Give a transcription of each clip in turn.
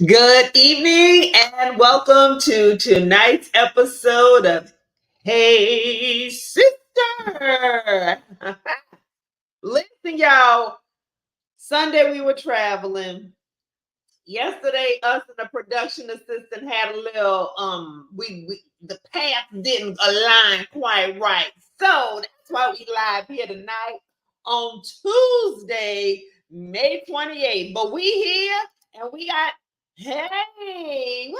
Good evening and welcome to tonight's episode of Hey Sister. Listen, y'all, Sunday we were traveling. Yesterday, us and the production assistant had a little we the path didn't align quite right. So that's why we live here tonight on Tuesday, May 28th. But we here and we got hey,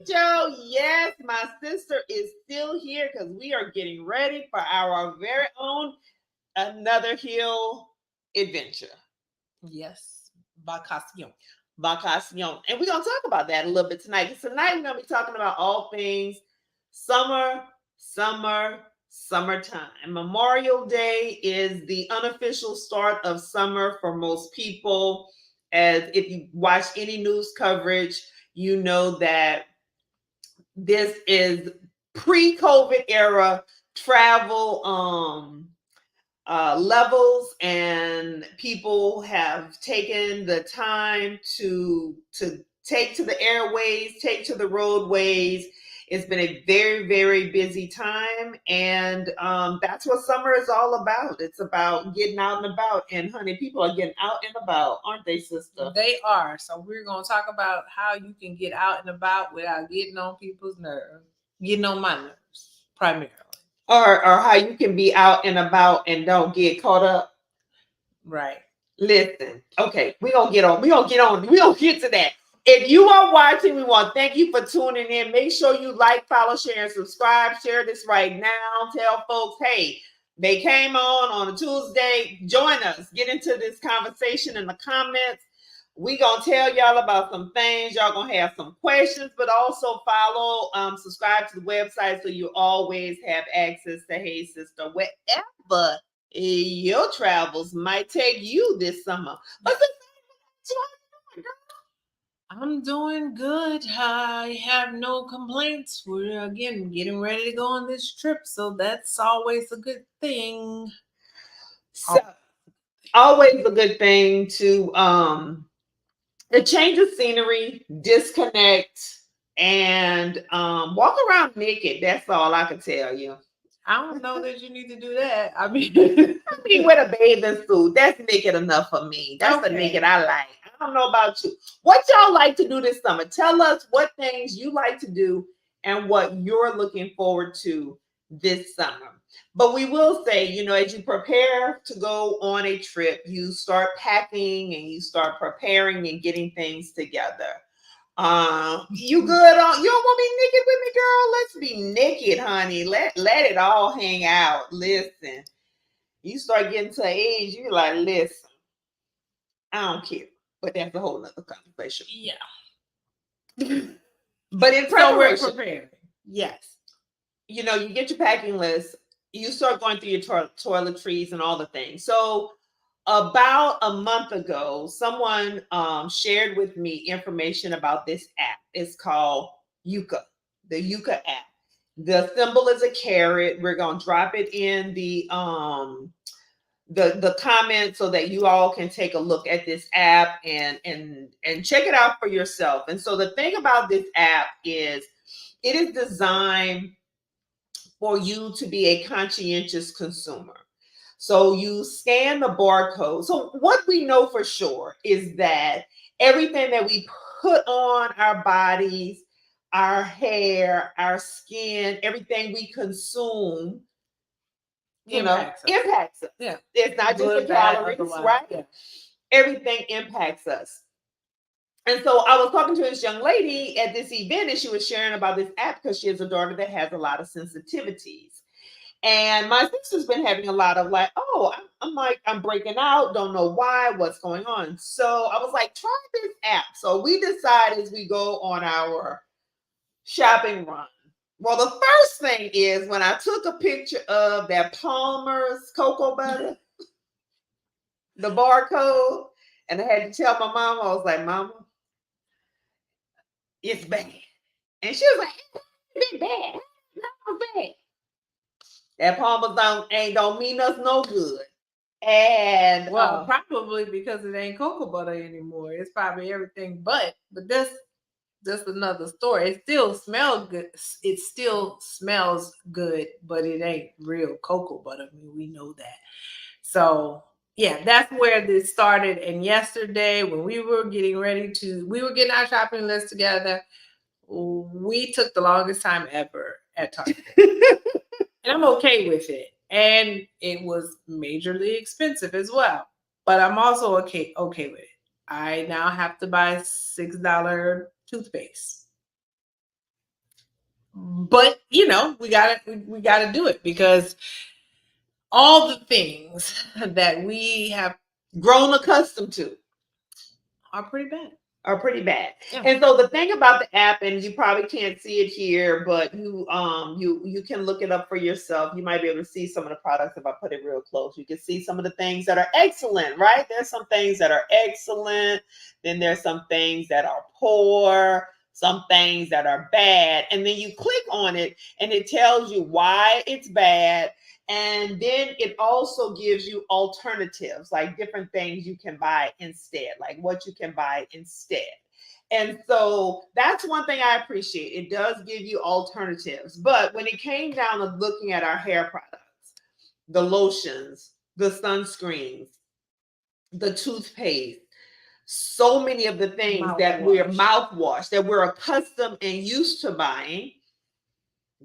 Joe, yes, my sister is still here because we are getting ready for our very own another hill adventure. Yes, vacation. Vacation. And we're going to talk about that a little bit tonight. Because tonight we're going to be talking about all things summer, summertime. Memorial Day is the unofficial start of summer for most people. As if you watch any news coverage, you know that this is pre-COVID era travel levels, and people have taken the time to take to the airways, take to the roadways. It's been a very busy time, and that's what summer is all about. It's about getting out and about, and honey, people are getting out and about, aren't they, sister? They are. So we're going to talk about how you can get out and about without getting on people's nerves, getting on my nerves primarily. Or how you can be out and about and don't get caught up. Right. Listen, okay, we're gonna get on. We're gonna get to that. If you are watching, we want to thank you for tuning in. Make sure you like, follow, share, and subscribe. Share this right now. Tell folks, hey, they came on a Tuesday. Join us. Get into this conversation in the comments. We gonna tell y'all about some things. Y'all gonna have some questions, but also follow, subscribe to the website so you always have access to Hey Sister wherever your travels might take you this summer. I'm doing good. I have no complaints. We're again getting ready to go on this trip, so that's always a good thing. So, always a good thing to change of scenery, disconnect, and walk around naked. That's all I can tell you. I don't know that you need to do that. I mean, with a bathing suit, that's naked enough for me. That's the naked I like. I don't know about you. What y'all like to do this summer? Tell us what things you like to do and what you're looking forward to this summer. But we will say, as you prepare to go on a trip, you start packing and you start preparing and getting things together. You good on? You don't want to be naked with me, girl? Let's be naked, honey. Let it all hang out. Listen, you start getting to an age, you're like, listen, I don't care. But that's a whole nother conversation. Yeah. But in So we're preparation, preparing. Yes. you get your packing list. You start going through your toiletries and all the things. So about a month ago, someone shared with me information about this app. It's called Yuka, the Yuka app. The symbol is a carrot. We're gonna drop it in the comments so that you all can take a look at this app and check it out for yourself. And so the thing about this app is it is designed for you to be a conscientious consumer. So you scan the barcode. So what we know for sure is that everything that we put on our bodies, our hair, our skin, everything we consume, impacts us. Yeah. It's not just the calories, right? Yeah. Everything impacts us. And so I was talking to this young lady at this event, and she was sharing about this app because she has a daughter that has a lot of sensitivities. And my sister's been having a lot of like, oh, I'm breaking out, don't know why, what's going on. So I was like, try this app. So we decided as we go on our shopping run. Well, the first thing is when I took a picture of that Palmer's cocoa butter, the barcode, and I had to tell my mom, I was like, Mama, it's bad. And she was like, it's bad. It's bad. That Parmesan don't mean us no good. And well, probably because it ain't cocoa butter anymore. It's probably everything but that's another story. It still smells good. It still smells good, but it ain't real cocoa butter. I mean, we know that. So yeah, that's where this started. And yesterday, when we were getting our shopping list together, we took the longest time ever at Target. And I'm okay with it. And it was majorly expensive as well. But I'm also okay with it. I now have to buy $6 toothpaste. But we gotta do it because all the things that we have grown accustomed to are pretty bad. Yeah. And so the thing about the app, and you probably can't see it here, but you can look it up for yourself. You might be able to see some of the products if I put it real close. You can see some of the things that are excellent, right? There's some things that are excellent. Then there's some things that are poor, some things that are bad. And then you click on it and it tells you why it's bad. And then it also gives you alternatives, like different things you can buy instead, like what you can buy instead. And so that's one thing I appreciate. It does give you alternatives. But when it came down to looking at our hair products, the lotions, the sunscreens, the toothpaste, so many of the things that we're mouthwash that we're accustomed and used to buying,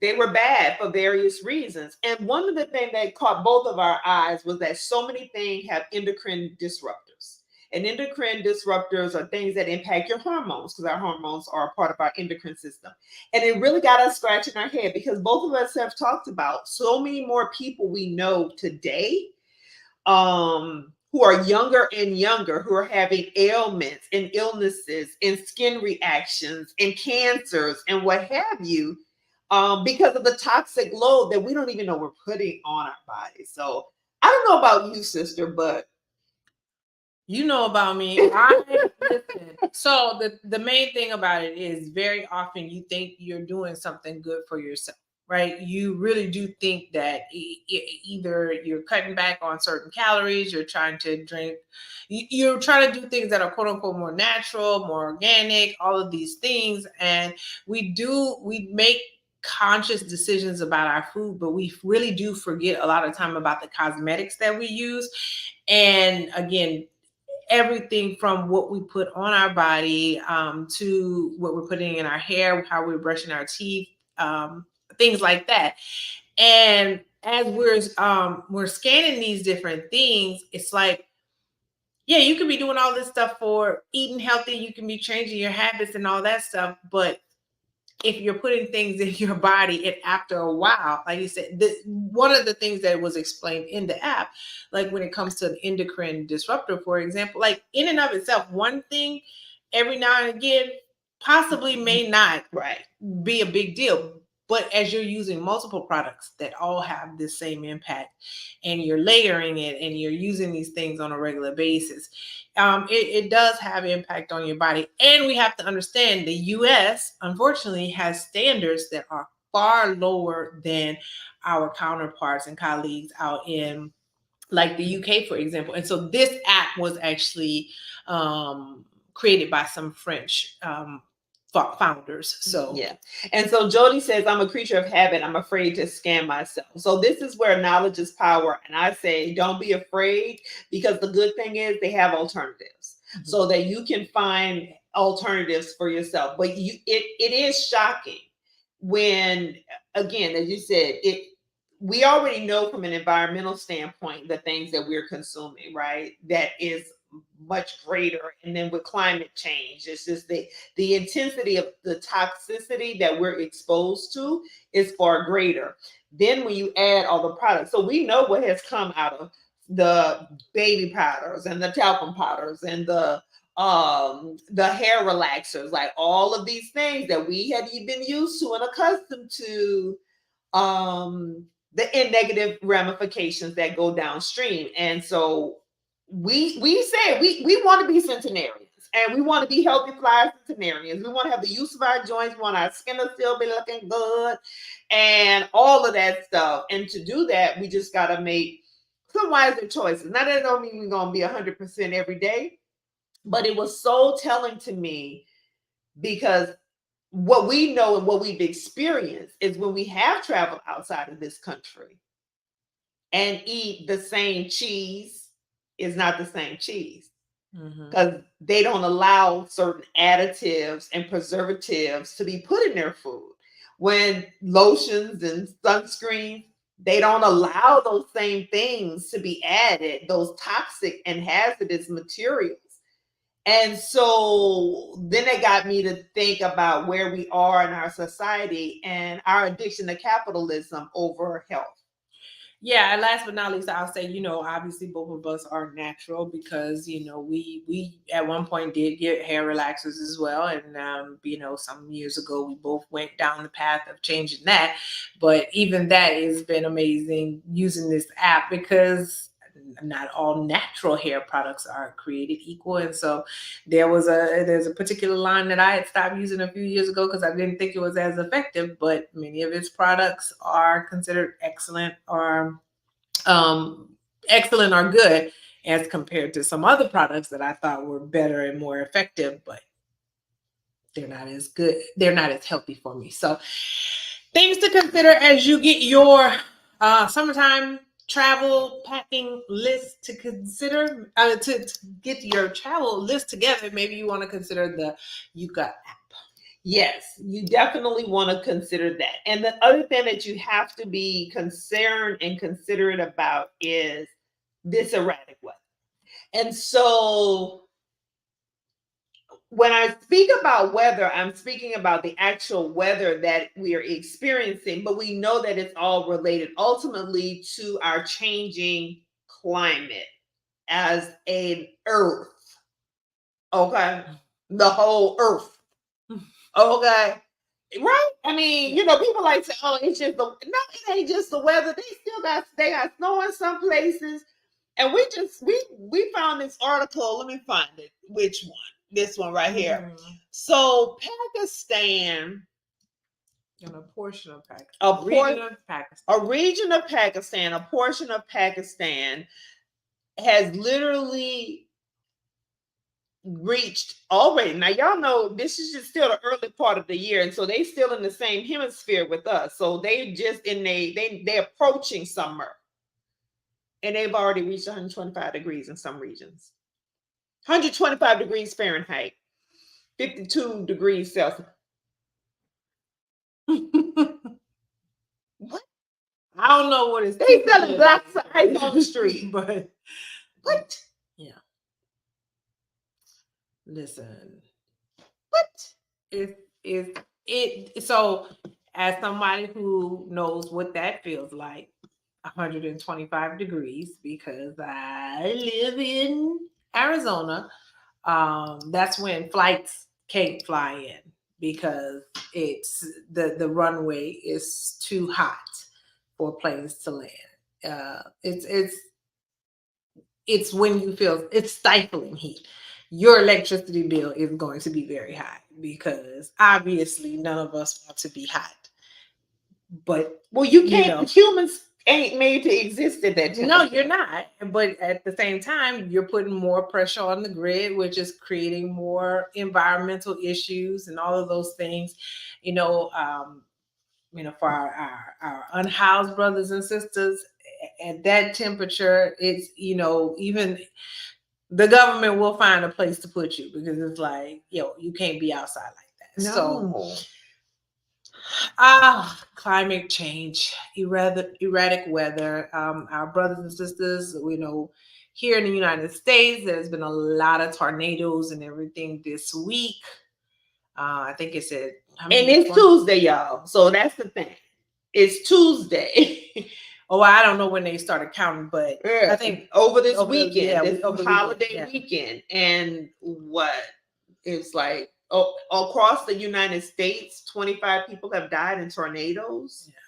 they were bad for various reasons. And one of the things that caught both of our eyes was that so many things have endocrine disruptors. And endocrine disruptors are things that impact your hormones, because our hormones are a part of our endocrine system. And it really got us scratching our head, because both of us have talked about so many more people we know today who are younger and younger, who are having ailments and illnesses and skin reactions and cancers and what have you, because of the toxic load that we don't even know we're putting on our bodies. So I don't know about you, sister, but you know about me. Listen. So the main thing about it is very often you think you're doing something good for yourself, right? You really do think that either you're cutting back on certain calories, you're trying to drink, you're trying to do things that are quote unquote more natural, more organic, all of these things. And we make conscious decisions about our food, but we really do forget a lot of time about the cosmetics that we use. And again, everything from what we put on our body to what we're putting in our hair, how we're brushing our teeth, things like that. And as we're scanning these different things, it's like, yeah, you can be doing all this stuff for eating healthy, you can be changing your habits and all that stuff, but if you're putting things in your body, and after a while, like you said, one of the things that was explained in the app, like when it comes to an endocrine disruptor, for example, like in and of itself, one thing every now and again possibly may not be a big deal. But as you're using multiple products that all have the same impact, and you're layering it and you're using these things on a regular basis, it does have impact on your body. And we have to understand the US, unfortunately, has standards that are far lower than our counterparts and colleagues out in like the UK, for example. And so this app was actually created by some French founders. So yeah. And so Jody says, I'm a creature of habit. I'm afraid to scan myself. So this is where knowledge is power. And I say, don't be afraid, because the good thing is they have alternatives, so that you can find alternatives for yourself. But it is shocking when, again, as you said, we already know from an environmental standpoint the things that we're consuming, right? That is much greater. And then with climate change, it's just the intensity of the toxicity that we're exposed to is far greater. Then when you add all the products, so we know what has come out of the baby powders and the talcum powders and the hair relaxers, like all of these things that we had been used to and accustomed to, the negative ramifications that go downstream. And so we say we want to be centenarians, and we want to be healthy fly centenarians. We want to have the use of our joints. We want our skin to still be looking good and all of that stuff. And to do that, we just got to make some wiser choices. Now that don't mean we're gonna be 100% every day, but it was so telling to me because what we know and what we've experienced is when we have traveled outside of this country and eat the same cheese is not the same cheese because they don't allow certain additives and preservatives to be put in their food. When lotions and sunscreen, they don't allow those same things to be added, those toxic and hazardous materials. And so then it got me to think about where we are in our society and our addiction to capitalism over health. Yeah, and last but not least, I'll say, obviously both of us are natural because, we at one point did get hair relaxers as well. And, some years ago, we both went down the path of changing that. But even that has been amazing using this app because not all natural hair products are created equal. And so there's a particular line that I had stopped using a few years ago because I didn't think it was as effective, but many of its products are considered excellent or good as compared to some other products that I thought were better and more effective, but they're not as good. They're not as healthy for me. So things to consider as you get your summertime travel packing list to consider to get your travel list together. Maybe you want to consider the Yuka app. Yes, you definitely want to consider that. And the other thing that you have to be concerned and considerate about is this erratic weather. And so when I speak about weather, I'm speaking about the actual weather that we are experiencing, but we know that it's all related ultimately to our changing climate as an earth. Okay. The whole earth. Okay. Right? I mean, people like to say, oh, it's just no, it ain't just the weather. They got snow in some places. And we found this article. Let me find it. Which one? This one right here. So Pakistan. And a portion of Pakistan. A region of Pakistan, a portion of Pakistan has literally reached already. Now y'all know this is just still the early part of the year, and so they still in the same hemisphere with us. So they just they're approaching summer, and they've already reached 125 degrees in some regions. 125 degrees Fahrenheit, 52 degrees Celsius. What? I don't know what it's. They selling blocks of ice on the street, but what? Yeah. Listen, what? So as somebody who knows what that feels like, 125 degrees, because I live in Arizona, that's when flights can't fly in because it's the runway is too hot for planes to land. It's when you feel it's stifling heat. Your electricity bill is going to be very high because obviously none of us want to be hot. But you can't. Humans ain't made to exist in that. No, you're not. But at the same time, you're putting more pressure on the grid, which is creating more environmental issues and all of those things. For our unhoused brothers and sisters at that temperature, it's even the government will find a place to put you because it's like, you can't be outside like that. No. So climate change, erratic weather. Our brothers and sisters, here in the United States, there's been a lot of tornadoes and everything this week. I think it said, and it's Tuesday, y'all. So that's the thing. It's Tuesday. Oh, I don't know when they started counting, but I think over this weekend, this holiday weekend. Weekend, and it's like across the United States, 25 people have died in tornadoes. Yeah.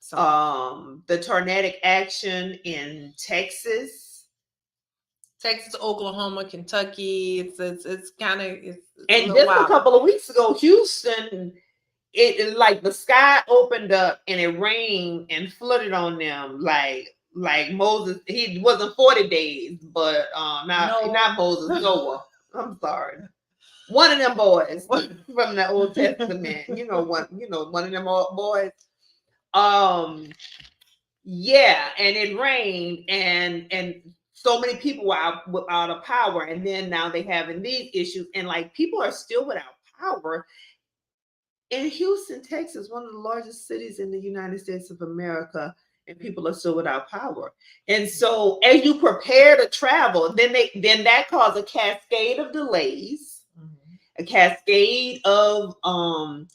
So, the tornadic action in Texas, Oklahoma, Kentucky. It's kind of and just a couple of weeks ago, Houston. It like the sky opened up and it rained and flooded on them like like Moses. He wasn't 40 days, but not Moses, Noah. I'm sorry. One of them boys from the Old Testament. One of them boys. Yeah, and it rained, and so many people were out of power, and then now they having these issues, and like people are still without power in Houston, Texas, one of the largest cities in the United States of America, and people are still without power. And so, as you prepare to travel, then that causes a cascade of delays, a cascade of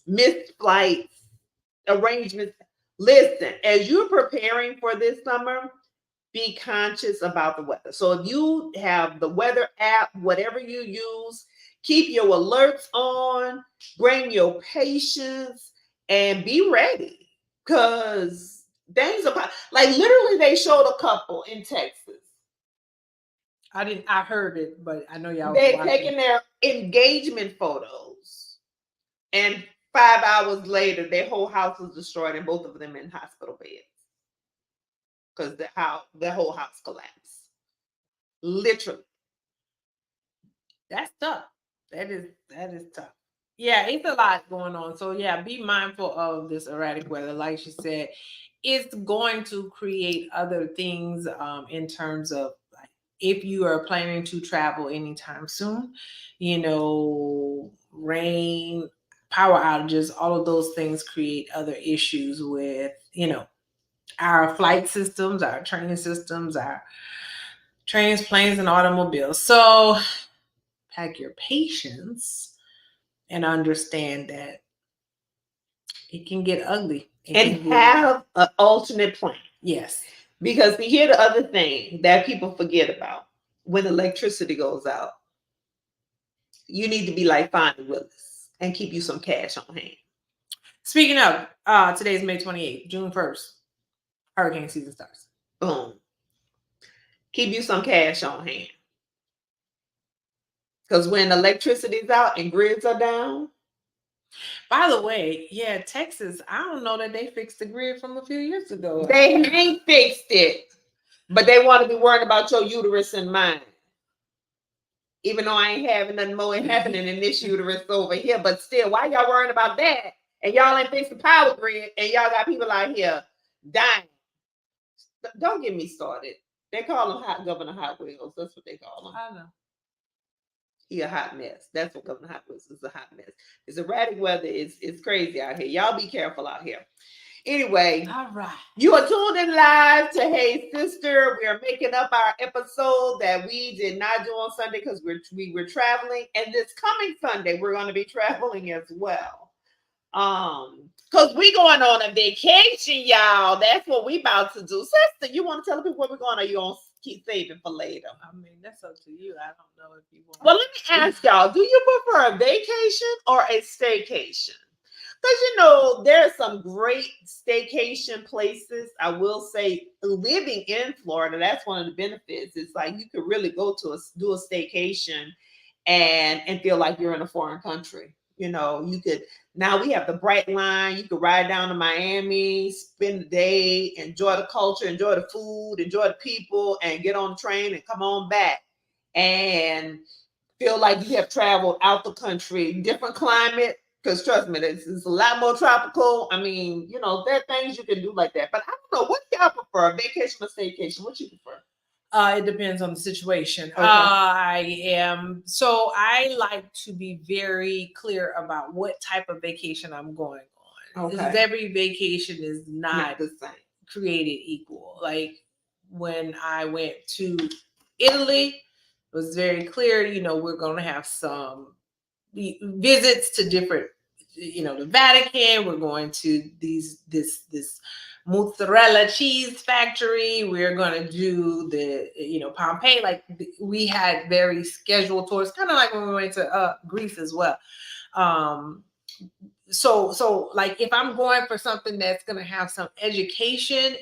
missed flights, arrangements. Listen, as you're preparing for this summer, be conscious about the weather. So if you have the weather app, whatever you use, keep your alerts on, bring your patience, and be ready. Because things about, like, literally they showed a couple in Texas. I heard it, but I know y'all. They're taking their engagement photos, and 5 hours later, their whole house was destroyed, and both of them in hospital beds because the whole house collapsed. Literally. That's tough. That is tough. Yeah, it's a lot going on. So yeah, be mindful of this erratic weather. Like she said, it's going to create other things in terms of like if you are planning to travel anytime soon, rain, power outages, all of those things create other issues with, our flight systems, our train systems, our trains, planes, and automobiles. So pack your patience and understand that it can get ugly. And have an alternate plan. Yes. Because here's the other thing that people forget about. When electricity goes out, you need to be like Fonnie Willis and keep you some cash on hand. Speaking of, today's May 28th, June 1st, hurricane season starts. Boom. Keep you some cash on hand. Because when electricity's out and grids are down. By the way, yeah, Texas, I don't know that they fixed the grid from a few years ago. They ain't fixed it. But they want to be worried about your uterus and mine. Even though I ain't having nothing more happening in this uterus over here. But still, why y'all worrying about that? And y'all ain't fixed the power grid, and y'all got people out here dying. Don't get me started. They call him Governor Hot Wheels. That's what they call him. I know. He a hot mess. That's what Governor Hot Wheels is, a hot mess. It's erratic weather. It's crazy out here. Y'all be careful out here. Anyway, all right. You are tuned in live to Hey Sister. We are making up our episode that we did not do on Sunday because we were traveling. And this coming Sunday, we're going to be traveling as well. Because we going on a vacation, y'all. That's what we about to do. Sister, you want to tell people where we're going, or you want to keep saving for later? I mean, that's up to you. I don't know if you want. Well, let me ask y'all, do you prefer a vacation or a staycation? Because, there are some great staycation places. I will say, living in Florida, that's one of the benefits. It's like you could really go to do a staycation and feel like you're in a foreign country. You could, now we have the Brightline. You could ride down to Miami, spend the day, enjoy the culture, enjoy the food, enjoy the people, and get on the train and come on back. And feel like you have traveled out the country, different climate. Because trust me, it's a lot more tropical. I mean, there are things you can do like that. But I don't know. What do y'all prefer? Vacation or staycation? What you prefer? It depends on the situation. Okay. I like to be very clear about what type of vacation I'm going on. Okay. Because every vacation is not the same, created equal. Like when I went to Italy, it was very clear, we're going to have some visits to different, the Vatican. We're going to this mozzarella cheese factory. We're going to do the, Pompeii. Like we had very scheduled tours, kind of like when we went to Greece as well. So like if I'm going for something that's going to have some education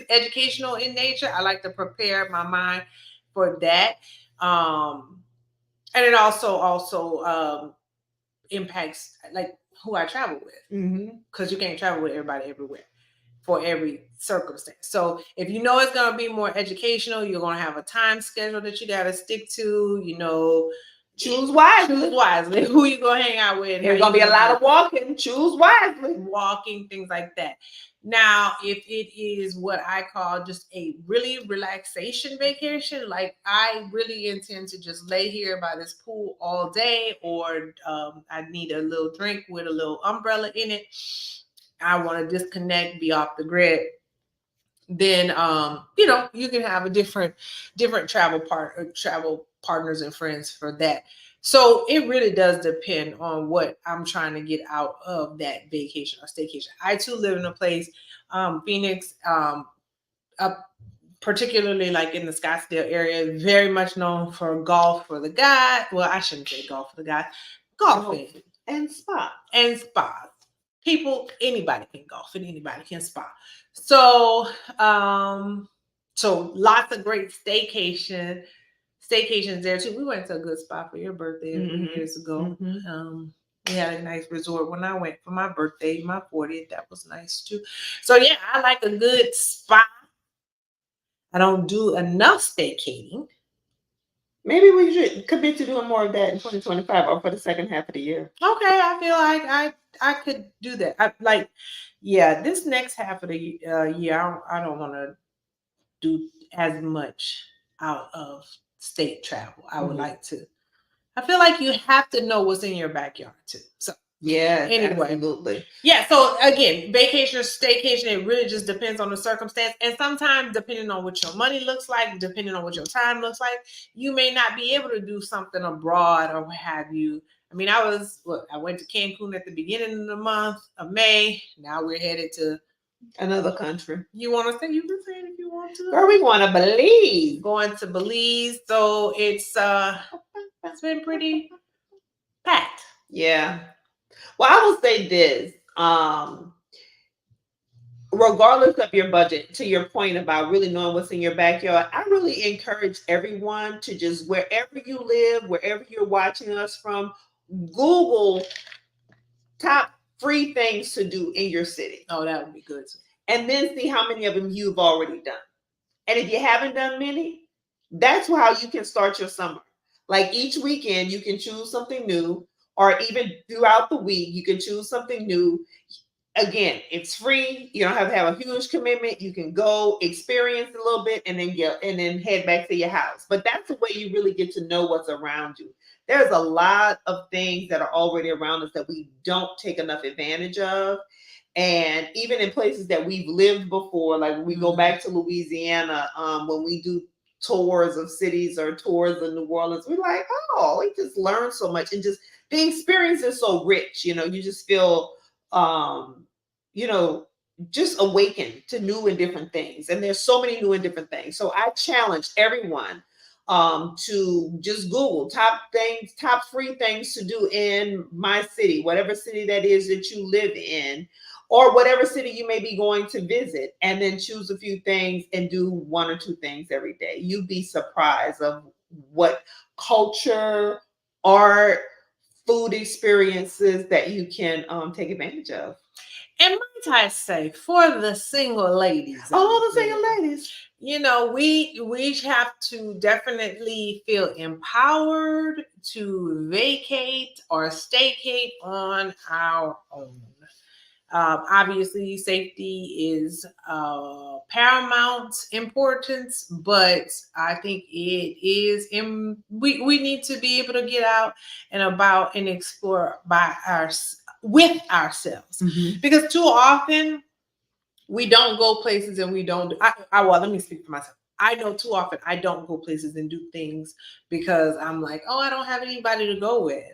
educational in nature, I like to prepare my mind for that. And it also impacts like who I travel with, because you can't travel with everybody everywhere. for every circumstance. So if you know it's going to be more educational, you're going to have a time schedule that you got to stick to, choose wisely. Choose wisely who you going to hang out with. There's going to be a lot of walking. Choose wisely. Walking, things like that. Now, if it is what I call just a really relaxation vacation, like I really intend to just lay here by this pool all day, or I need a little drink with a little umbrella in it, I want to disconnect, be off the grid, then you can have a different travel partners and friends for that. So it really does depend on what I'm trying to get out of that vacation or staycation. I too live in a place, Phoenix, up particularly like in the Scottsdale area, very much known for golf for the guy. Well, I shouldn't say golf for the guy, golfing and spa. People, anybody can golf and anybody can spa. So lots of great staycations there too. We went to a good spot for your birthday a few years ago. We had a nice resort when I went for my birthday, my 40th. That was nice too. So yeah, I like a good spa. I don't do enough staycating. Maybe we should commit to doing more of that in 2025 or for the second half of the year. Okay, I feel like I could do that. This next half of the year, I don't want to do as much out of state travel. I would like to. I feel like you have to know what's in your backyard too. So yeah, anyway, absolutely. Yeah. So again, vacation or staycation, it really just depends on the circumstance. And sometimes depending on what your money looks like, depending on what your time looks like, you may not be able to do something abroad or what have you. I mean, I went to Cancun at the beginning of the month of May. Now we're headed to another country. You want to say? You can say it if you want to. Girl, we want to Belize. Going to Belize. So it's been pretty packed. Yeah. Well, I will say this. Regardless of your budget, to your point about really knowing what's in your backyard, I really encourage everyone to just, wherever you live, wherever you're watching us from, Google top free things to do in your city. Oh, that would be good. And then see how many of them you've already done. And if you haven't done many, that's how you can start your summer. Like each weekend, you can choose something new, or even throughout the week, you can choose something new. Again, it's free. You don't have to have a huge commitment. You can go experience a little bit and then head back to your house. But that's the way you really get to know what's around you. There's a lot of things that are already around us that we don't take enough advantage of. And even in places that we've lived before, like when we go back to Louisiana, when we do tours of cities or tours of New Orleans, we're like, oh, we just learned so much. And just the experience is so rich, you just feel just awakened to new and different things. And there's so many new and different things. So I challenge everyone to just Google top free things to do in my city, whatever city that is that you live in, or whatever city you may be going to visit, and then choose a few things and do one or two things every day. You'd be surprised of what culture, art, food experiences that you can take advantage of. And might I say, for the single ladies. Oh, the single ladies. We have to definitely feel empowered to vacate or staycate on our own. Obviously, safety is paramount importance, but I think it is. We need to be able to get out and about and explore with ourselves, because too often we don't go places and we don't. Let me speak for myself. I know too often I don't go places and do things because I'm like, oh, I don't have anybody to go with.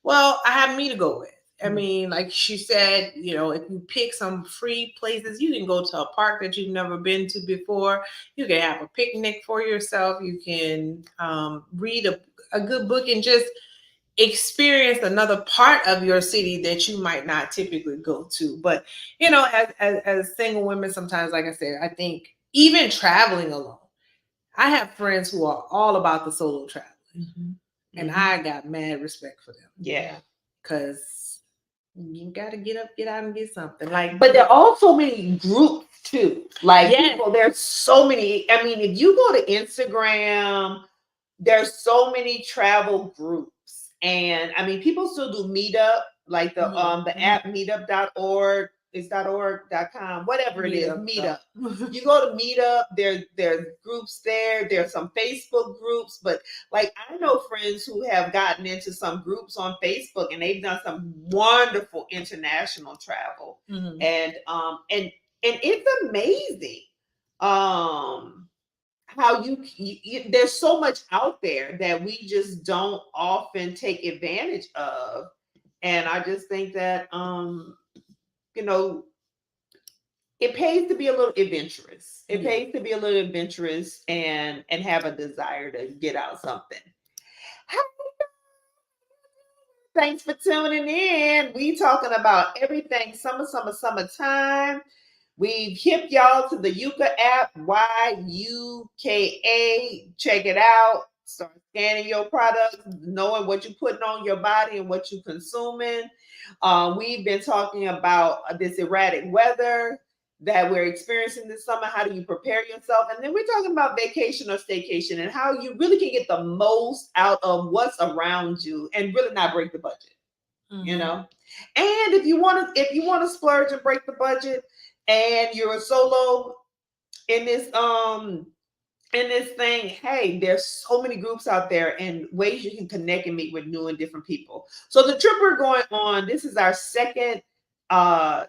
Well, I have me to go with. I mean, like she said, if you pick some free places, you can go to a park that you've never been to before. You can have a picnic for yourself. You can read a good book and just experience another part of your city that you might not typically go to. But, as single women, sometimes, like I said, I think even traveling alone, I have friends who are all about the solo traveling. And I got mad respect for them. Yeah. Because You got to get up, get out, and get something. Like, But there are also many groups too. Like Yes. people, there's so many. I mean, if you go to Instagram, there's so many travel groups. And I mean, people still do meetup, like the app meetup.org, is .org.com, whatever it is, meetup. You go to meetup, there's groups there, there's some Facebook groups, but like I know friends who have gotten into some groups on Facebook and they've done some wonderful international travel. And it's amazing. How you there's so much out there that we just don't often take advantage of. And I just think that you know, it pays to be a little adventurous. It pays to be a little adventurous and have a desire to get out something. Thanks for tuning in. We talking about everything summertime. We've hipped y'all to the Yuka app, YUKA. Check it out. Start scanning your products, knowing what you're putting on your body and what you're consuming. We've been talking about this erratic weather that we're experiencing this summer. How do you prepare yourself? And then we're talking about vacation or staycation and how you really can get the most out of what's around you and really not break the budget. You know, and if you want to splurge and break the budget, and you're a solo in this thing, hey, there's so many groups out there and ways you can connect and meet with new and different people. So the trip we're going on, this is our second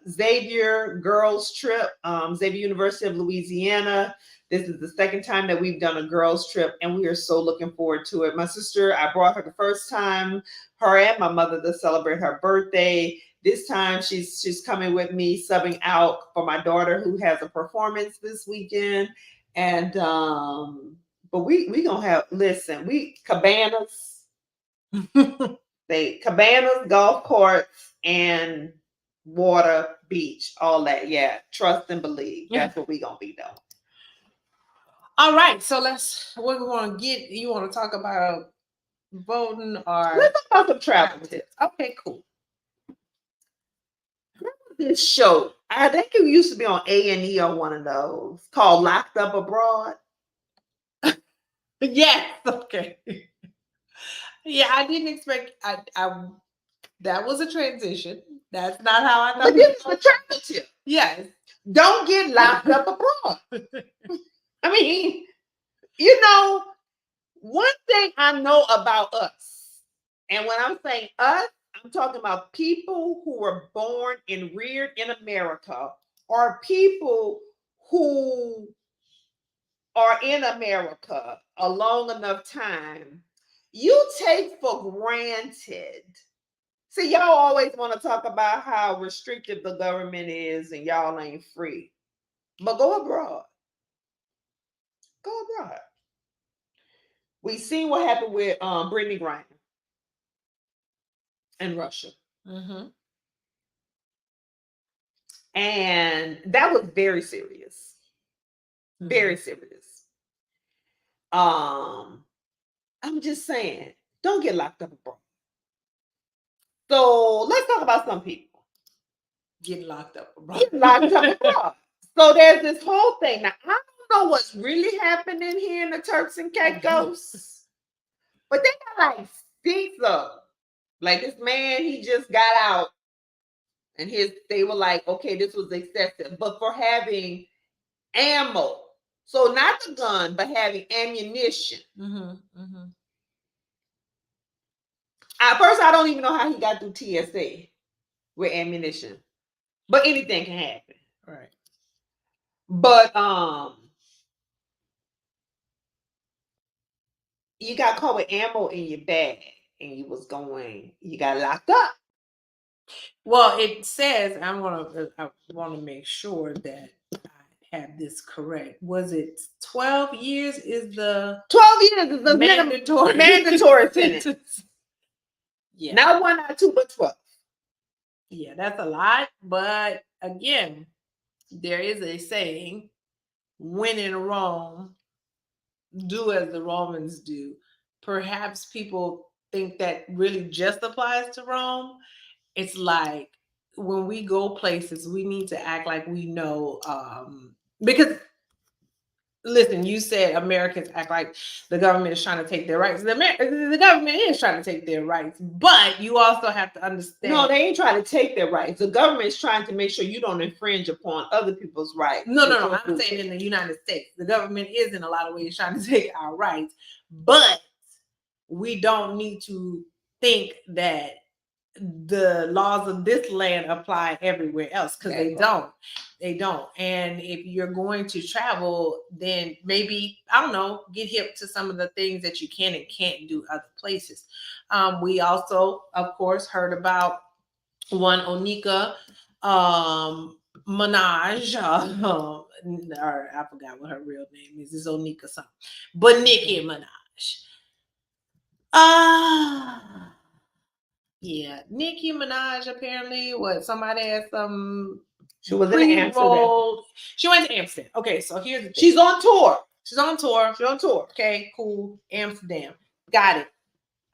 Xavier girls trip, Xavier University of Louisiana. This is the second time that we've done a girls trip, and we are so looking forward to it. My sister, I brought her the first time, her and my mother, to celebrate her birthday. This time she's coming with me, subbing out for my daughter who has a performance this weekend. And but we gonna have, listen, we cabanas, cabanas, golf courts, and water, beach, all that. Yeah, trust and believe. That's what we gonna be doing. All right, so what we want to get. You want to talk about voting, or let's talk about some travel tips? Okay, cool. This show, I think it used to be on A&E or one of those, called Locked Up Abroad. Yes. Okay. Yeah, I didn't expect. I that was a transition. That's not how I thought. But this is the travel tip. Yes. Don't get locked up abroad. I mean, you know, one thing I know about us, and when I'm saying us, I'm talking about people who were born and reared in America, or people who are in America a long enough time. You take for granted. See, y'all always want to talk about how restrictive the government is and y'all ain't free. But go abroad. Go abroad. We seen what happened with Brittany Griner in Russia. And that was very serious. Very serious. I'm just saying, don't get locked up abroad. So let's talk about some people. Get locked up abroad. Get locked up abroad. So there's this whole thing. Now, I don't know what's really happening here in the Turks and Caicos, but they got like stinks of. Like this man, he just got out, and they were like, okay, this was excessive, but for having ammo. So not the gun, but having ammunition. At first, I don't even know how he got through TSA with ammunition, but anything can happen. Right. But you got caught with ammo in your bag, and you got locked up. Well, it says, I want to make sure that I have this correct. Was it 12 years is the 12 years is the mandatory sentence. Yeah. Not 1, not 2, but 12. Yeah, that's a lot. But again, there is a saying, when in Rome, do as the Romans do. Perhaps people think that really just applies to Rome. it's like when we go places, we need to act like we know, because listen, you said Americans act like the government is trying to take their rights. The government is trying to take their rights, but you also have to understand. No, they ain't trying to take their rights. The government is trying to make sure you don't infringe upon other people's rights. No. I'm saying in the United States, the government is in a lot of ways trying to take our rights, but we don't need to think that the laws of this land apply everywhere else, because they don't. And if you're going to travel, then maybe, I don't know, get hip to some of the things that you can and can't do other places. We also, of course, heard about one Onika Minaj, or I forgot what her real name is. It's Onika something, but Nicki Minaj. Yeah, Nicki Minaj apparently, somebody had some. She was in Amsterdam. She went to Amsterdam. Okay, so here's the thing. She's on tour. She's on tour. Okay, cool. Amsterdam. Got it.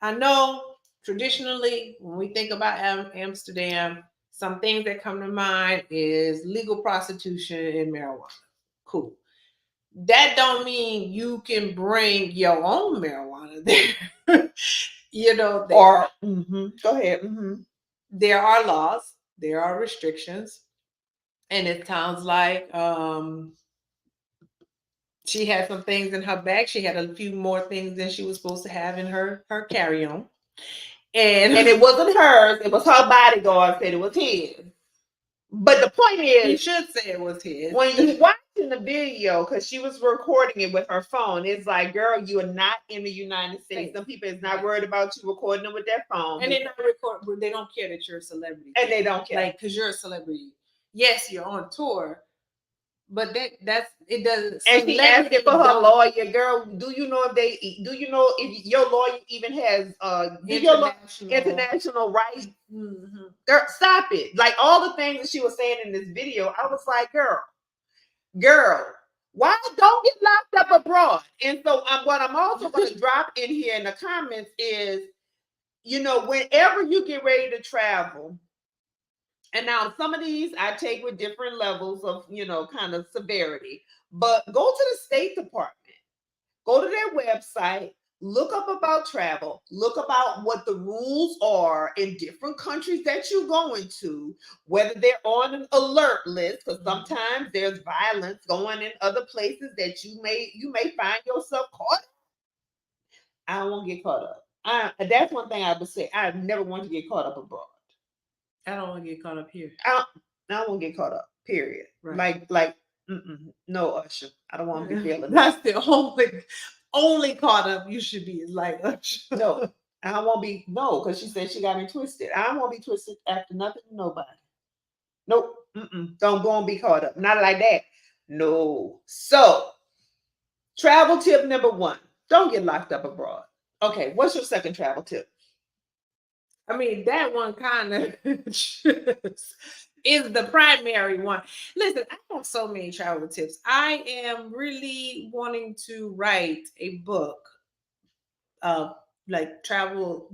I know traditionally when we think about Amsterdam, some things that come to mind is legal prostitution and marijuana. Cool. That don't mean you can bring your own marijuana there. You know, go ahead. There are laws, there are restrictions, and it sounds like she had some things in her bag. She had a few more things than she was supposed to have in her carry-on, and it wasn't hers. It was her bodyguard said it was his. But the point is, you should say it was his. When you watching the video, because she was recording it with her phone, it's like, girl, you are not in the United States. Some people is not worried about you recording it with their phone, and they're not recording. They don't care that you're a celebrity, and they don't care, like, because you're a celebrity. Yes, you're on tour, but that's it. Doesn't. And she asked it for her lawyer, girl. Do you know if your lawyer even has international rights? Mm-hmm. Girl, stop it! Like all the things that she was saying in this video, I was like, girl, why don't get locked up abroad? And so what I'm also going to drop in here in the comments is, whenever you get ready to travel. And now some of these I take with different levels of, kind of severity. But go to the State Department, go to their website, look up about travel, look about what the rules are in different countries that you're going to, whether they're on an alert list, because sometimes there's violence going in other places that you may find yourself caught. I won't get caught up. That's one thing I would say. I never want to get caught up abroad. I don't want to get caught up here. I won't get caught up. Period. Right. Like, no, Usher. I don't want to be feeling that's the only caught up you should be is like Usher. No, I won't be. No, because she said she got me twisted. I won't be twisted after nothing to nobody. Nope. Don't go and be caught up. Not like that. No. So, travel tip number 1: don't get locked up abroad. Okay, what's your second travel tip? I mean, that one kind of is the primary one. Listen, I have so many travel tips. I am really wanting to write a book of like travel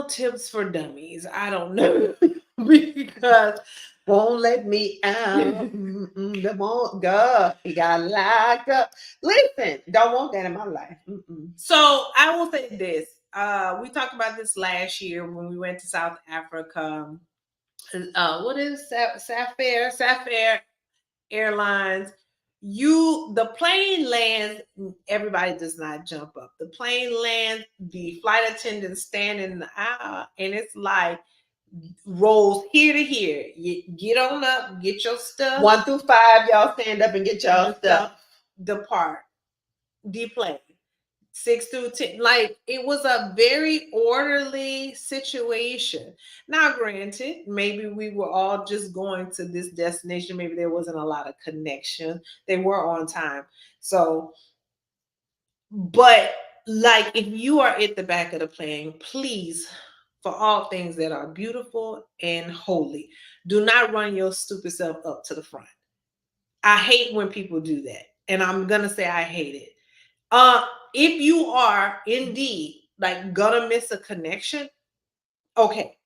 tips for dummies. I don't know because won't let me out. They won't go. You got locked up. Listen, don't want that in my life. So I will say this. We talked about this last year when we went to South Africa. What is Safair Airlines? The plane lands, everybody does not jump up. The plane lands, the flight attendants stand in the aisle, and it's like rolls here to here. You get on up, get your stuff. 1 through 5, y'all stand up and get y'all stuff. Depart. Deplane. 6 through 10. Like, it was a very orderly situation. Now, granted, maybe we were all just going to this destination. Maybe there wasn't a lot of connection. They were on time. So, but like, if you are at the back of the plane, please, for all things that are beautiful and holy, do not run your stupid self up to the front. I hate when people do that. And I'm going to say I hate it. If you are indeed like gonna miss a connection, Okay,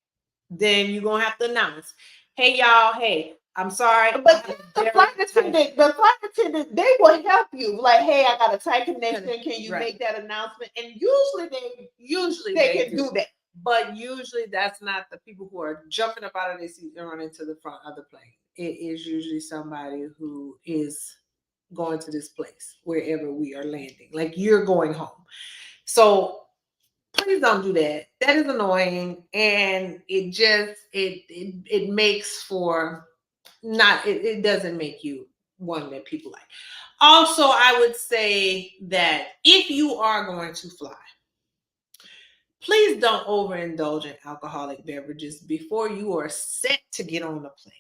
then you're gonna have to announce, hey y'all, hey, I'm sorry. But the flight attendant, they will help you. Like, hey, I got a tight connection. Can you make that announcement? And usually they can do that. But usually that's not the people who are jumping up out of their seat and running to the front of the plane. It is usually somebody who is going to this place wherever we are landing. Like you're going home. So please don't do that. That is annoying, and it makes for not it doesn't make you one that people like. Also, I would say that if you are going to fly, please don't overindulge in alcoholic beverages before you are set to get on the plane.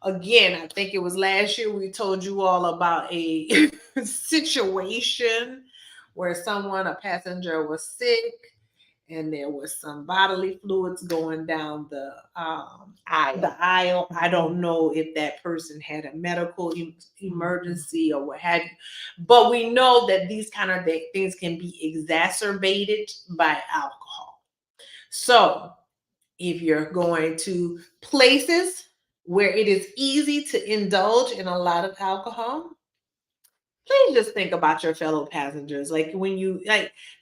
Again, I think it was last year we told you all about a situation where a passenger was sick and there was some bodily fluids going down the aisle. I don't know if that person had a medical emergency or what have you, but we know that these kind of things can be exacerbated by alcohol. So if you're going to places where it is easy to indulge in a lot of alcohol, please just think about your fellow passengers. Like when you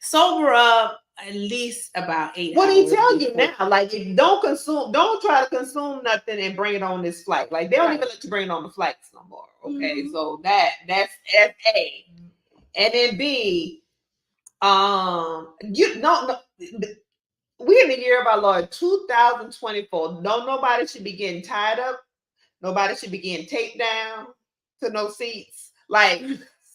sober up at least about 8 what hours. What he tell you now? Like, don't try to consume nothing and bring it on this flight. Like they don't even let you bring it on the flights no more. Okay, so that's A, and then B. You no. We in the year of our Lord 2024. No, nobody should be getting tied up. Nobody should be getting taped down to no seats. Like,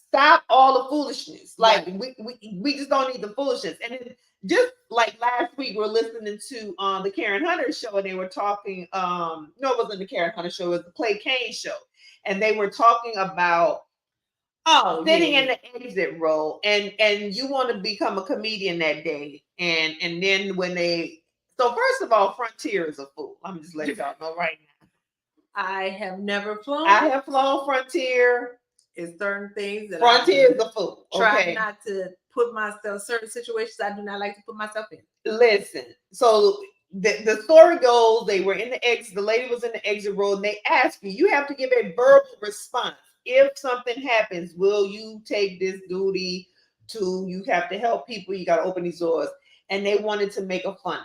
stop all the foolishness. Like, we just don't need the foolishness. And then just like last week, we're listening to the Karen Hunter show, and they were talking. No, it wasn't the Karen Hunter show. It was the Clay Kane show, and they were talking about sitting in the exit row, and you want to become a comedian that day, and then when so first of all, Frontier is a fool. I'm just letting y'all know right now. I have never flown. I have flown Frontier. It's certain things that Frontier is a fool. Try not to put myself certain situations I do not like to put myself in. Listen, so the story goes, they were in the exit. The lady was in the exit row, and they asked you have to give a verbal response. If something happens, will you take this duty to? You have to help people. You got to open these doors. And they wanted to make a funny.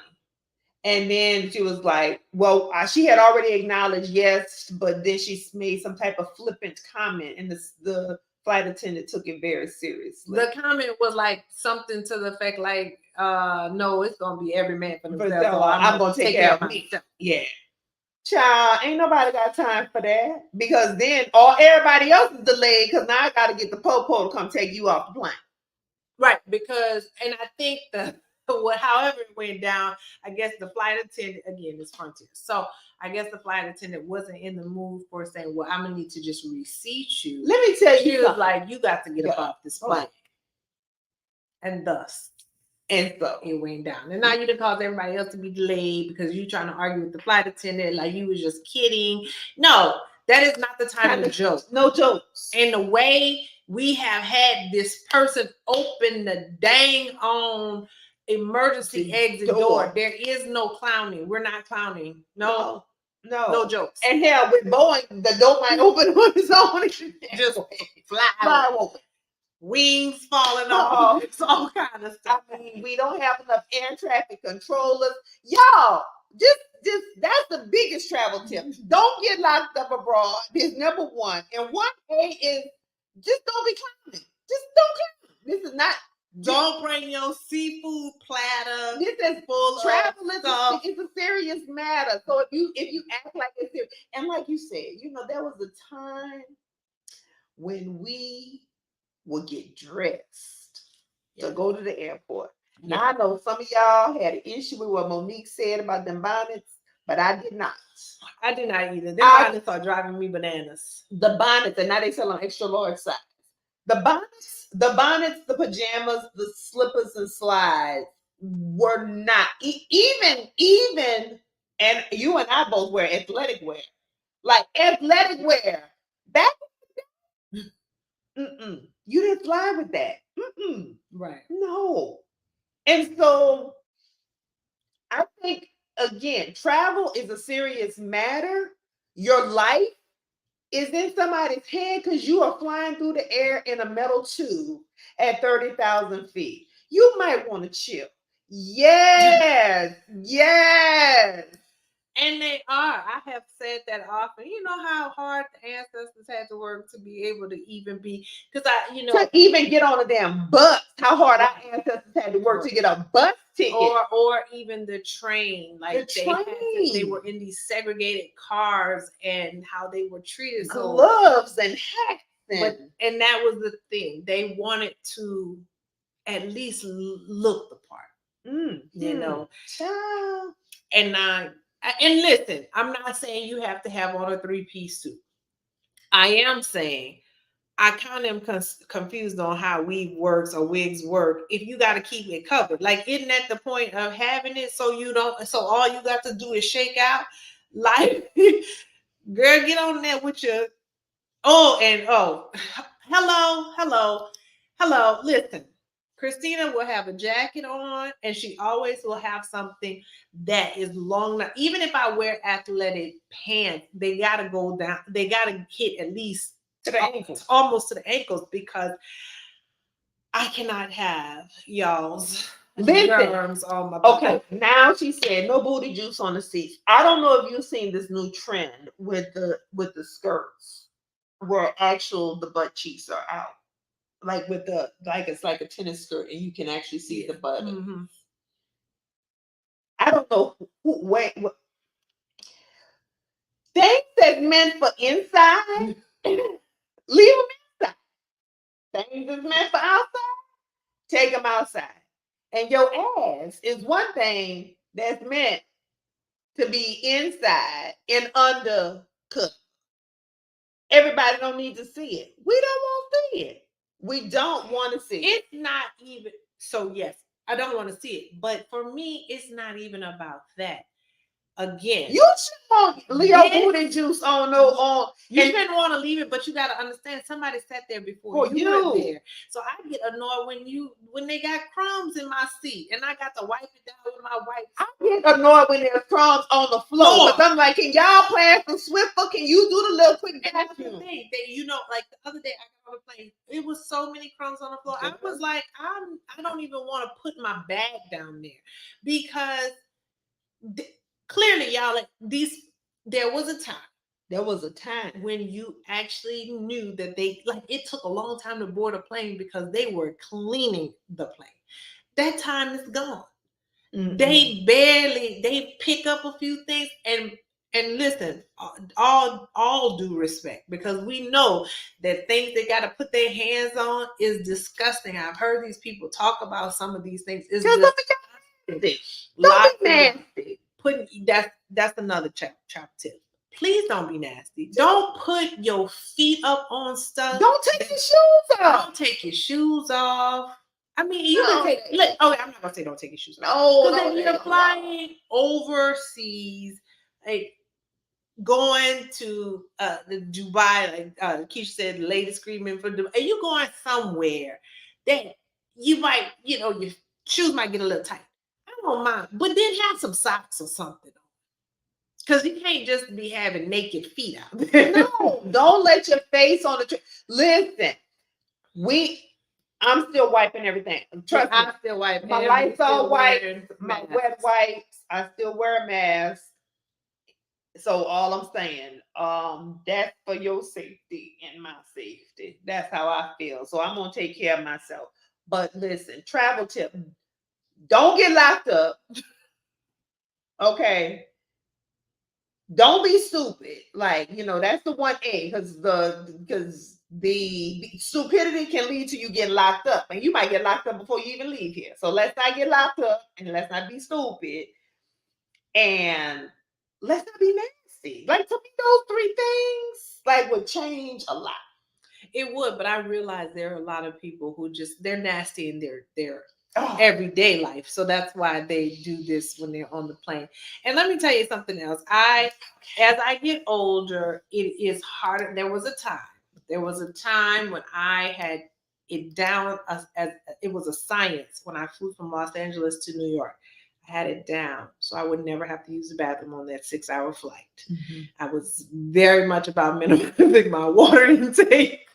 And then she was like, well, she had already acknowledged yes, but then she made some type of flippant comment, and the flight attendant took it very seriously. The comment was like something to the effect like, no, it's going to be every man for themselves. So I'm going to take care of myself. Yeah. Child, ain't nobody got time for that, because then everybody else is delayed because now I got to get the popo to come take you off the plane. Right, because, and I think however it went down, I guess the flight attendant, again, is Frontier. So I guess the flight attendant wasn't in the mood for saying, well, I'm going to need to just reseat you. Let me tell you, she was like, you got to get up off this plane. And thus, and so it went down. And now you done caused everybody else to be delayed because you're trying to argue with the flight attendant like you was just kidding. No, that is not the time to joke. No jokes. And the way we have had this person open the dang on emergency exit door, there is no clowning. We're not clowning. No jokes. And hell, with Boeing, the door might open on its own. Just fly open. Wings falling off. It's all kind of stuff. I mean, we don't have enough air traffic controllers. Y'all, just that's the biggest travel tip. Don't get locked up abroad. Is number one. And 1A is just don't be clowning. Just don't clown. This is not. Don't bring your seafood platter. This is full travel. It's a serious matter. So if you act like it's serious, and like you said, there was a time when we would get dressed to go to the airport. Now I know some of y'all had an issue with what Monique said about them bonnets, but I did not. I did not either. Them bonnets are driving me bananas. The bonnets, and now they sell on extra large size. The bonnets, the pajamas, the slippers and slides were not even, and you and I both wear athletic wear. Like athletic wear. Back you didn't fly with that. Right. No. And so I think again, travel is a serious matter. Your life is in somebody's hand because you are flying through the air in a metal tube at 30,000 feet. You might want to chill. Yes, yes. And they are. I have said that often. You know how hard the ancestors had to work to be able to even be, because to even get on a damn bus. How hard our ancestors had to work to get a bus ticket, or even the train. Like they were in these segregated cars, and how they were treated. Gloves and hats, and that was the thing. They wanted to at least look the part. You know. Child. And listen, I'm not saying you have to have on a 3-piece suit. I am saying I kind of am confused on how weave works or wigs work. If you got to keep it covered, like, isn't that the point of having it? So you don't. So all you got to do is shake out. Like, girl, get on there with your. Hello. Listen. Christina will have a jacket on, and she always will have something that is long. Even if I wear athletic pants, they gotta go down. They gotta hit at least to the ankles, almost to the ankles, because I cannot have y'all's germs on my body. Okay, now she said no booty juice on the seats. I don't know if you've seen this new trend with the skirts, where the butt cheeks are out. Like with it's like a tennis skirt and you can actually see the butt. I don't know what things that's meant for inside, leave them inside. Things that's meant for outside, take them outside. And your ass is one thing that's meant to be inside and undercooked. Everybody don't need to see it. We don't want to see it. We don't want to see it. It's not even so. Yes, I don't want to see it, but for me, it's not even about that. Again, you should want Leo booty juice on you shouldn't want to leave it, but you got to understand somebody sat there before you were there. So I get annoyed when they got crumbs in my seat and I got to wipe it down with my wipes. I get annoyed when there's crumbs on the floor. Because I'm like, can y'all play some Swiffer? Can you do the little quick vacuum? Like the other day I got on the plane, it was so many crumbs on the floor. I was like, I don't even want to put my bag down there, because clearly, y'all, there was a time when you actually knew that it took a long time to board a plane because they were cleaning the plane. That time is gone. Mm-hmm. They pick up a few things, and listen, all due respect, because we know that things they got to put their hands on is disgusting. I've heard these people talk about some of these things. It's disgusting. Don't be nasty. That's another chap tip. Please don't be nasty. Don't put your feet up on stuff. Don't take your shoes off. Don't take your shoes off. I mean, you can take. I'm not gonna say don't take your shoes off. Because if you're flying overseas, like going to the Dubai, like Keisha said, the lady screaming for Dubai, and you going somewhere that you might, your shoes might get a little tight. I don't mind, but then have some socks or something. Because you can't just be having naked feet out there. No, don't let your face on the tree. Listen, I'm still wiping everything. Trust me, I'm still wiping. My lights all white. My wet wipes. I still wear a mask. So all I'm saying, that's for your safety and my safety. That's how I feel. So I'm gonna take care of myself. But listen, travel tip: don't get locked up. Okay. Don't be stupid. Like, that's the one A, because the stupidity can lead to you getting locked up, and you might get locked up before you even leave here. So let's not get locked up, and let's not be stupid, and let's not be nasty. Like, to me, those 3 things would change a lot. It would, but I realize there are a lot of people who they're nasty in their everyday life. So that's why they do this when they're on the plane. And let me tell you something else. As I get older, it is harder. There was a time when I had it down as it was a science when I flew from Los Angeles to New York. I had it down so I would never have to use the bathroom on that 6-hour flight. I was very much about minimizing my water intake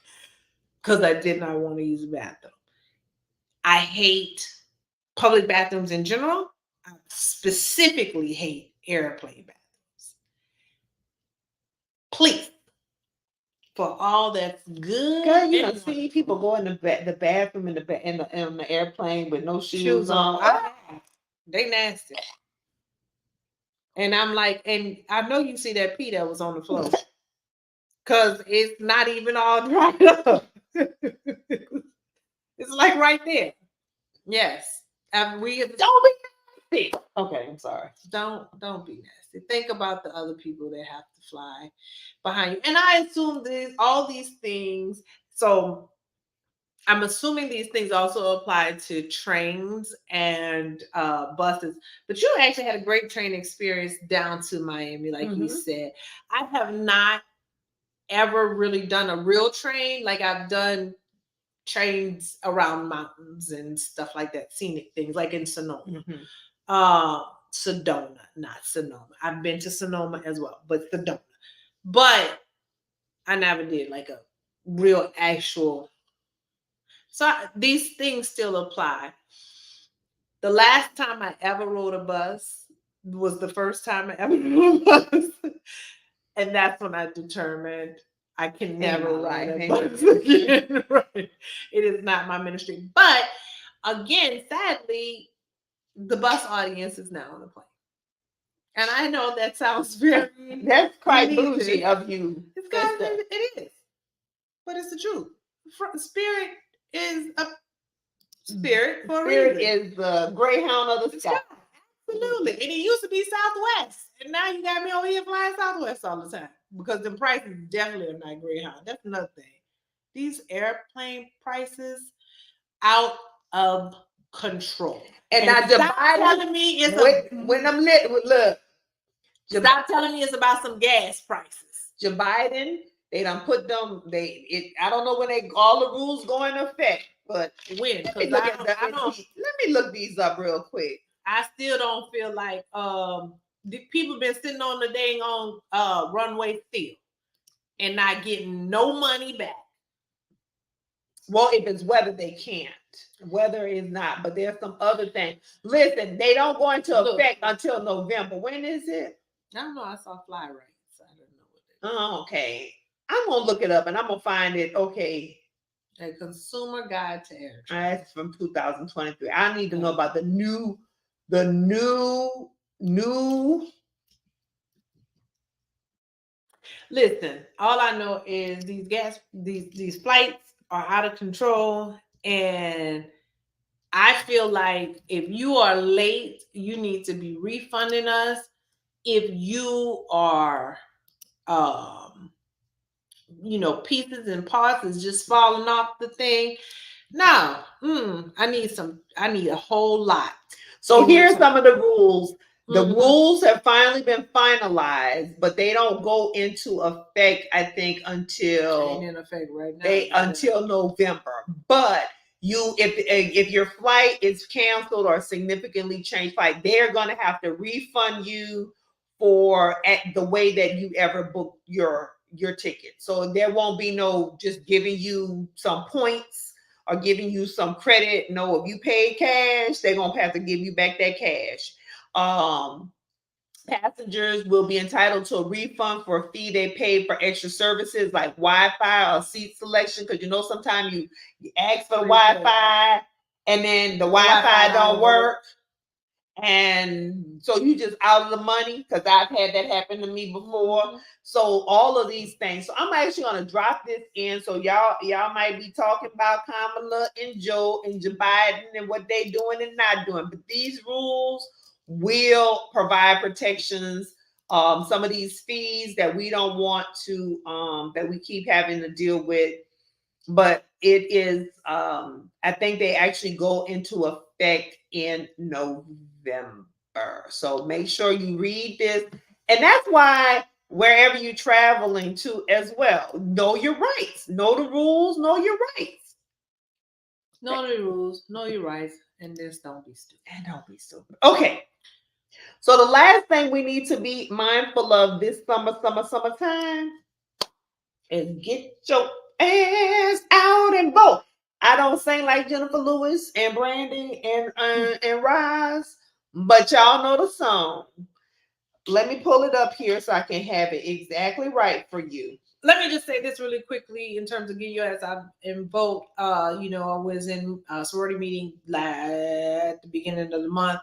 because I did not want to use the bathroom. I hate public bathrooms in general. I specifically hate airplane bathrooms. Please, for all that's good, Girl, you know, see people go in the bathroom in the airplane with no shoes on. They nasty. And I'm like, and I know you see that pee that was on the floor. Because it's not even all dried up. It's like right there. Yes. And we don't be nasty. Okay, I'm sorry. Don't be nasty. Think about the other people that have to fly behind you. And I assume all these things. So I'm assuming these things also apply to trains and buses. But you actually had a great train experience down to Miami, like you said. I have not ever really done a real train. Like I've done trains around mountains and stuff like that, scenic things, like in Sonoma. Sedona, not Sonoma. I've been to Sonoma as well, but Sedona. But I never did like a real actual. So these things still apply. The last time I ever rode a bus was the first time I ever rode a bus. And that's when I determined I can never ride a bus again. Right. It is not my ministry. But again, sadly, the bus audience is now on the plane. And I know that sounds very... That's quite bougie of you. It is. But it's the truth. Spirit is a spirit for a reason. Spirit is the Greyhound of the sky. Absolutely. And it used to be Southwest. And now you got me over here flying Southwest all the time. Because the prices definitely are not Greyhound. That's another thing. These airplane prices out of control. And now stop telling me it's when I'm lit, look. Stop telling me it's about some gas prices. Joe Biden, they done put them. I don't know when all the rules go into effect, but when? Let me look these up real quick. I still don't feel like the people been sitting on the dang on runway still and not getting no money back. Well, if it's weather, they can't. Weather is not, but there's some other things. Listen, they don't go into effect until November. When is it? I don't know. I saw fly rates. I don't know what they are. Okay. I'm going to look it up and I'm going to find it. Okay. A Consumer Guide to Air Travel. That's from 2023. I need to know about the new. Listen, all I know is these flights are out of control, and I feel like if you are late, you need to be refunding us. If you are, pieces and parts is just falling off the thing. No, I need a whole lot. So here's some of the rules. The rules have finally been finalized, but they don't go into effect, I think, until in effect right now. Until November. But if your flight is canceled or significantly changed flight, they're going to have to refund you for the way that you ever booked your ticket. So there won't be no just giving you some points or giving you some credit. No, if you paid cash, they're going to have to give you back that cash. Passengers will be entitled to a refund for a fee they paid for extra services like Wi-Fi or seat selection. Because sometimes you ask for Wi-Fi and then the Wi-Fi don't work. And so you just out of the money, because I've had that happen to me before. So all of these things. So I'm actually going to drop this in. So y'all might be talking about Kamala and Joe Biden and what they doing and not doing. But these rules will provide protections. Some of these fees that we don't want to, that we keep having to deal with. But it is, I think they actually go into effect in November. So make sure you read this. And that's why wherever you're traveling to as well, know your rights, know the rules, know your rights. Know the rules, know your rights, and just don't be stupid. And don't be stupid. Okay. So the last thing we need to be mindful of this summertime is get your ass out and vote. I don't sing like Jennifer Lewis and Brandy and Rise, but y'all know the song. Let me pull it up here so I can have it exactly right for you. Let me just say this really quickly in terms of get your ass out and vote. I was in a sorority meeting at the beginning of the month,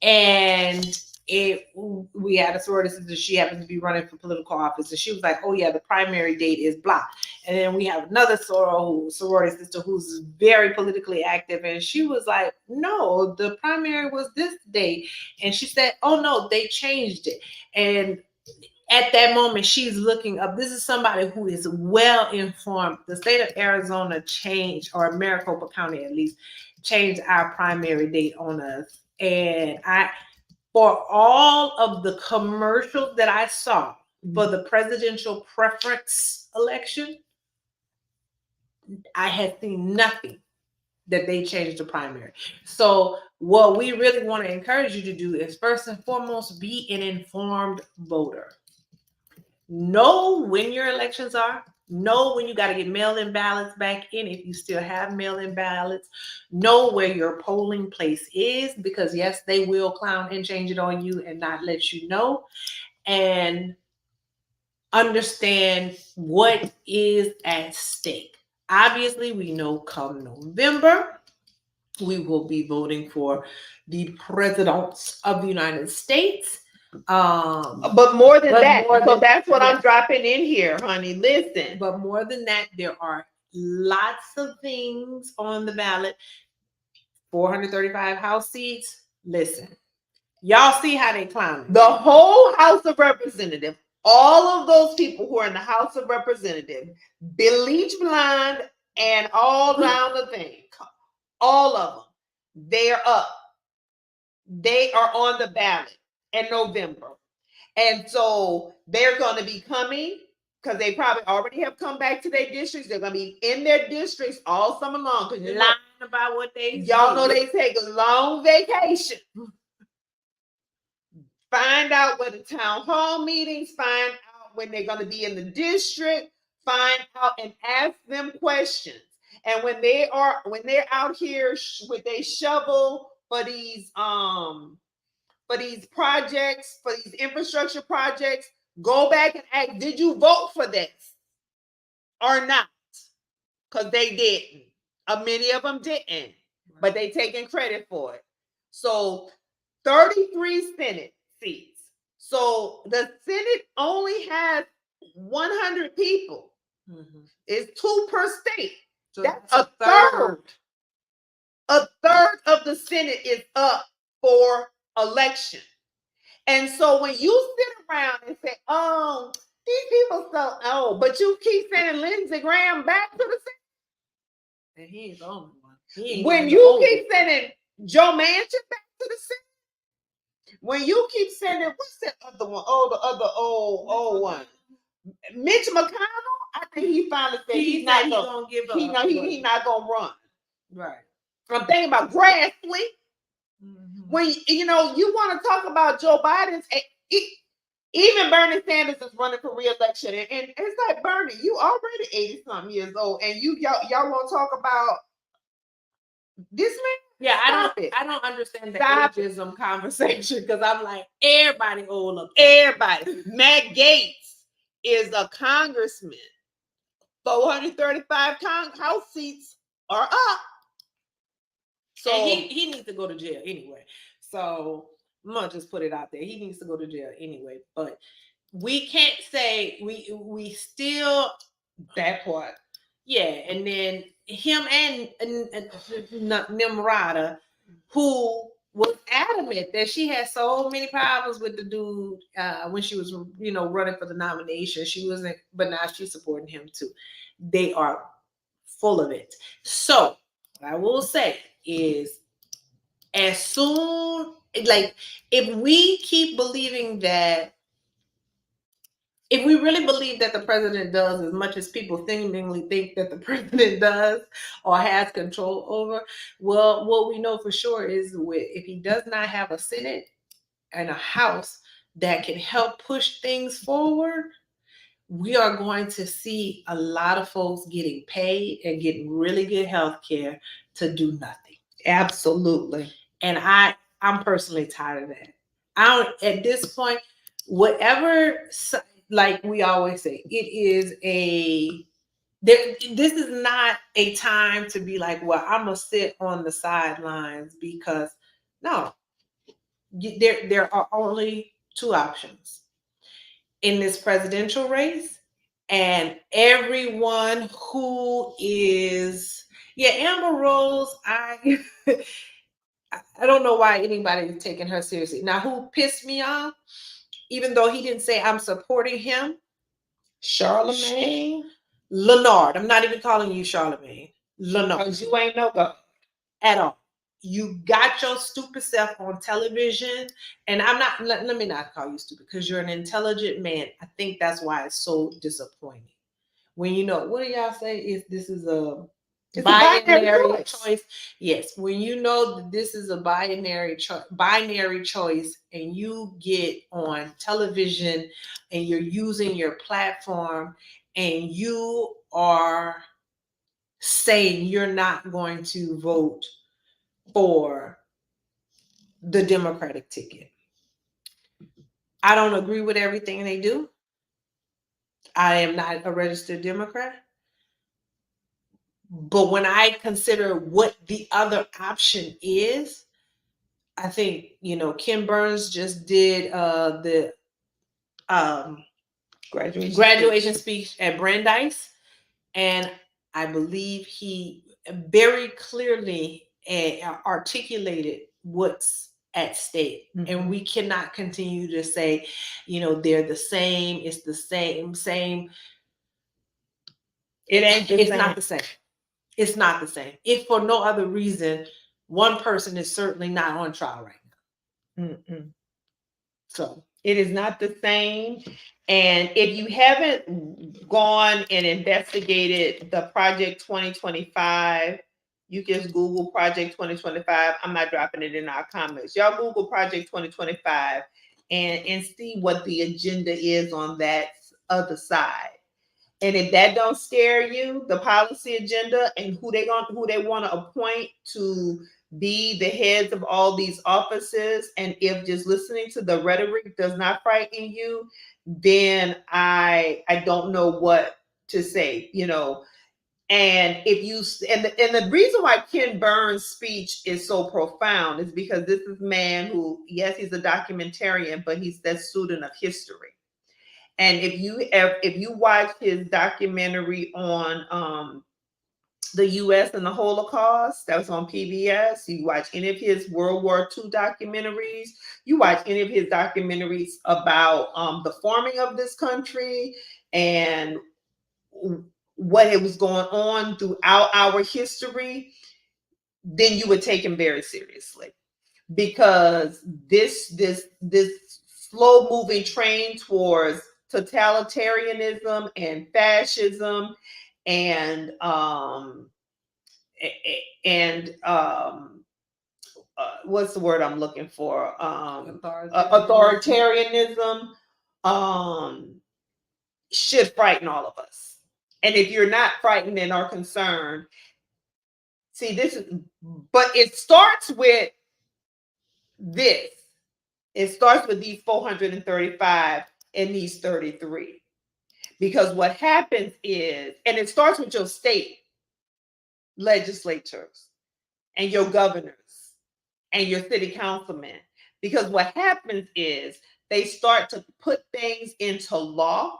and we had a sorority sister. She happens to be running for political office, and she was like, "Oh yeah, the primary date is blah." And then we have another sorority sister who's very politically active, and she was like, "No, the primary was this date," and she said, "Oh no, they changed it." And at that moment, she's looking up. This is somebody who is well informed. The state of Arizona changed, or Maricopa County at least, changed our primary date on us. And for all of the commercials that I saw for the presidential preference election, I had seen nothing that they changed the primary. So what we really want to encourage you to do is first and foremost, be an informed voter. Know when your elections are. Know when you got to get mail-in ballots back in if you still have mail-in ballots. Know where your polling place is, because yes, they will clown and change it on you and not let you know. And understand what is at stake. Obviously, we know come November, we will be voting for the presidents of the United States. But more than that, that's what I'm dropping in here, honey. Listen. But more than that, there are lots of things on the ballot. 435 House seats. Listen, y'all see how they clown the whole House of Representatives. All of those people who are in the House of Representatives, bleach blind and all down the thing, all of them, they're up. They are on the ballot in November. And so they're going to be coming, because they probably already have come back to their districts. They're going to be in their districts all summer long. Because lying about what y'all know they take a long vacation. Find out where the town hall meetings, find out when they're going to be in the district, find out and ask them questions. And when they're out here with a shovel for these projects, for these infrastructure projects, go back and ask, did you vote for this or not? Because they didn't. Many of them didn't, but they taking credit for it. So 33 Senate seats. So the Senate only has 100 people. Mm-hmm. It's 2 per state. So that's a third. A third of the Senate is up for election. And so when you sit around and say, "Oh, these people so old," but you keep sending Lindsey Graham back to the Senate, and he is the only one. When you keep sending Joe Manchin back to the Senate, when you keep sending, what's that other one? Oh, the other old one, Mitch McConnell. I think he finally said he's not gonna give up. He's not gonna run. Right. I'm thinking about Grassley. Mm-hmm. When you want to talk about Joe Biden's, even Bernie Sanders is running for re-election, and it's like, Bernie, you already 80-something years old, and y'all want to talk about this man? Yeah, I don't understand the ageism conversation, because I'm like, everybody old up. Everybody. Matt Gaetz is a congressman. 435 House seats are up. So and he needs to go to jail anyway. So I'm gonna just put it out there. He needs to go to jail anyway. But we can't say we still that part. Yeah, and then him and Nimrata, who was adamant that she had so many problems with the dude when she was running for the nomination. She wasn't, but now she's supporting him too. They are full of it. So what I will say is, as soon, like, if we keep believing that, if we really believe that the president does as much as people seemingly think that the president does or has control over, well, what we know for sure is if he does not have a Senate, and a house that can help push things forward, we are going to see a lot of folks getting paid and getting really good health care to do nothing. Absolutely. And I'm personally tired of that. I don't, at this point, whatever, like we always say, it is this is not a time to be like, well, I'm gonna sit on the sidelines, because no, there are only two options in this presidential race, and everyone who is, yeah, Amber Rose, I don't know why anybody is taking her seriously. Now, who pissed me off, even though he didn't say I'm supporting him? Charlemagne. Lenard. I'm not even calling you Charlemagne. Lenard. Because you ain't no go. At all. You got your stupid self on television, and I'm not, let me not call you stupid, because you're an intelligent man. I think that's why it's so disappointing. When you know, what do y'all say? If this is a binary choice. Yes, when you know that this is a binary choice, and you get on television and you're using your platform and you are saying you're not going to vote for the Democratic ticket. I don't agree with everything they do. I am not a registered Democrat. But when I consider what the other option is, I think, Ken Burns just did the graduation speech at Brandeis, and I believe he very clearly articulated what's at stake. Mm-hmm. And we cannot continue to say, they're the same, it's the same. It ain't. It's not the same. It's not the same. If for no other reason, one person is certainly not on trial right now. Mm-mm. So it is not the same. And if you haven't gone and investigated the Project 2025, you just Google Project 2025. I'm not dropping it in our comments. Y'all Google Project 2025 and see what the agenda is on that other side. And if that don't scare you, the policy agenda and who they want to appoint to be the heads of all these offices, and if just listening to the rhetoric does not frighten you, then I don't know what to say, And if you and the reason why Ken Burns' speech is so profound is because this is a man who, yes, he's a documentarian, but he's that student of history. And if you watch his documentary on the U.S. and the Holocaust, that was on PBS, you watch any of his World War II documentaries, you watch any of his documentaries about the forming of this country and what it was going on throughout our history, then you would take him very seriously, because this slow moving train towards totalitarianism and fascism and what's the word I'm looking for? Authoritarianism should frighten all of us. And if you're not frightened and are concerned, see, but it starts with this. It starts with these 435 and these 33. Because what happens is, and it starts with your state legislatures and your governors and your city councilmen. Because what happens is they start to put things into law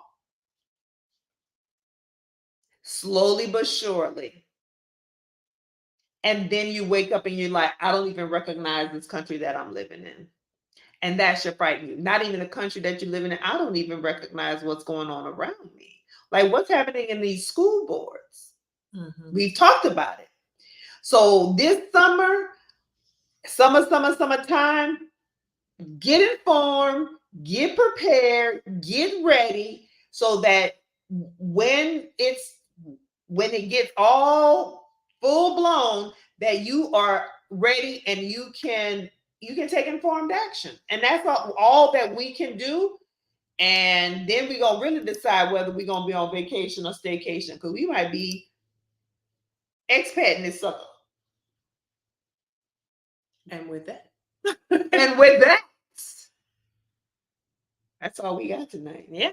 slowly but surely. And then you wake up and you're like, I don't even recognize this country that I'm living in. And that should frighten you. Not even the country that you're living in. I don't even recognize what's going on around me. Like what's happening in these school boards. Mm-hmm. We've talked about it. So this summertime, get informed, get prepared, get ready, so that when it gets all full blown, that you are ready and you can you can take informed action. And that's all that we can do. And then we're going to really decide whether we're going to be on vacation or staycation, because we might be expatting this summer. And with that. That's all we got tonight. Yeah.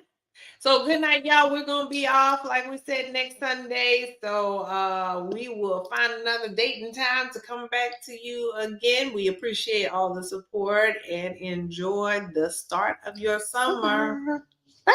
So good night, y'all. We're gonna be off, like we said, next Sunday. So we will find another date and time to come back to you again. We appreciate all the support and enjoy the start of your summer. Bye.